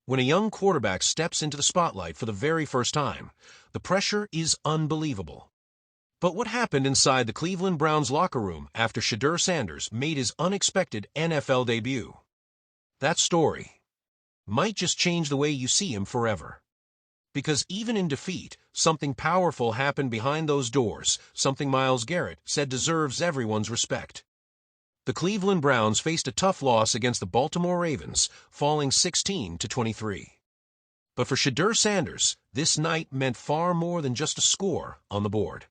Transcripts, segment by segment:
When a young quarterback steps into the spotlight for the very first time, the pressure is unbelievable. But what happened inside the Cleveland Browns locker room after Shedeur Sanders made his unexpected NFL debut? That story might just change the way you see him forever. Because even in defeat, something powerful happened behind those doors, something Myles Garrett said deserves everyone's respect. The Cleveland Browns faced a tough loss against the Baltimore Ravens, falling 16-23. But for Shedeur Sanders, this night meant far more than just a score on the board.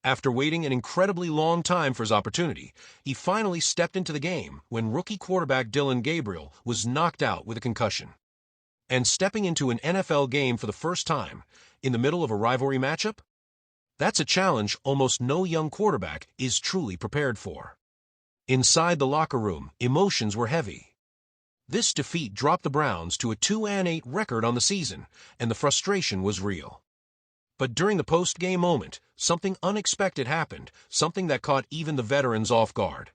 After waiting an incredibly long time for his opportunity, he finally stepped into the game when rookie quarterback Dillon Gabriel was knocked out with a concussion. And stepping into an NFL game for the first time, in the middle of a rivalry matchup? That's a challenge almost no young quarterback is truly prepared for. Inside the locker room, emotions were heavy. This defeat dropped the Browns to a 2-8 record on the season, and the frustration was real. But during the post-game moment, something unexpected happened, something that caught even the veterans off guard.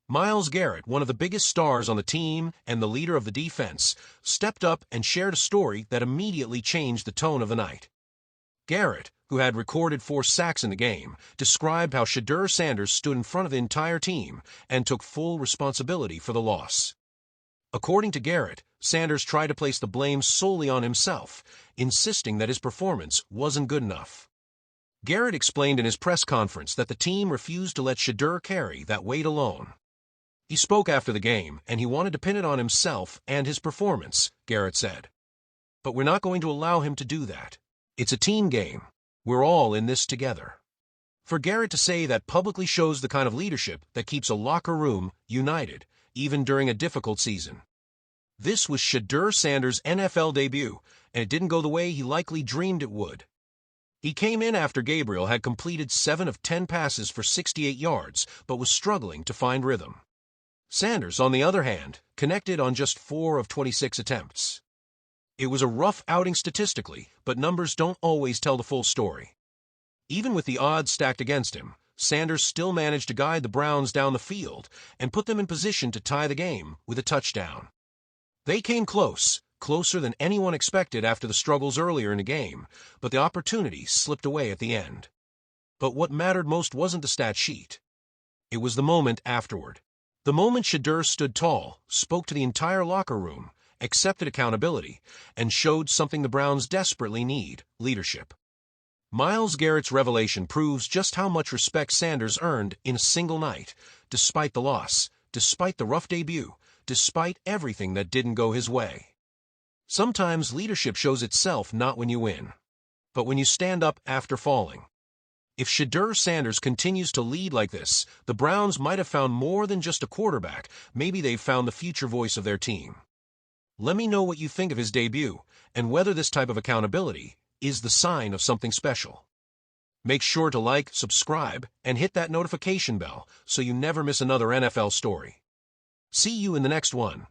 Myles Garrett, one of the biggest stars on the team and the leader of the defense, stepped up and shared a story that immediately changed the tone of the night. Garrett, who had recorded 4 sacks in the game, described how Shedeur Sanders stood in front of the entire team and took full responsibility for the loss. According to Garrett, Sanders tried to place the blame solely on himself, insisting that his performance wasn't good enough. Garrett explained in his press conference that the team refused to let Shedeur carry that weight alone. He spoke after the game, and he wanted to pin it on himself and his performance, Garrett said. But we're not going to allow him to do that. It's a team game. We're all in this together. For Garrett to say that publicly shows the kind of leadership that keeps a locker room united, even during a difficult season. This was Shedeur Sanders' NFL debut, and it didn't go the way he likely dreamed it would. He came in after Gabriel had completed 7 of 10 passes for 68 yards, but was struggling to find rhythm. Sanders, on the other hand, connected on just 4 of 26 attempts. It was a rough outing statistically, but numbers don't always tell the full story. Even with the odds stacked against him, Sanders still managed to guide the Browns down the field and put them in position to tie the game with a touchdown. They came close, closer than anyone expected after the struggles earlier in the game, but the opportunity slipped away at the end. But what mattered most wasn't the stat sheet. It was the moment afterward. The moment Shedeur stood tall, spoke to the entire locker room, accepted accountability, and showed something the Browns desperately need: leadership. Myles Garrett's revelation proves just how much respect Sanders earned in a single night, despite the loss, despite the rough debut, despite everything that didn't go his way. Sometimes leadership shows itself not when you win, but when you stand up after falling. If Shedeur Sanders continues to lead like this, the Browns might have found more than just a quarterback. Maybe they've found the future voice of their team. Let me know what you think of his debut, and whether this type of accountability is the sign of something special. Make sure to like, subscribe, and hit that notification bell so you never miss another NFL story. See you in the next one.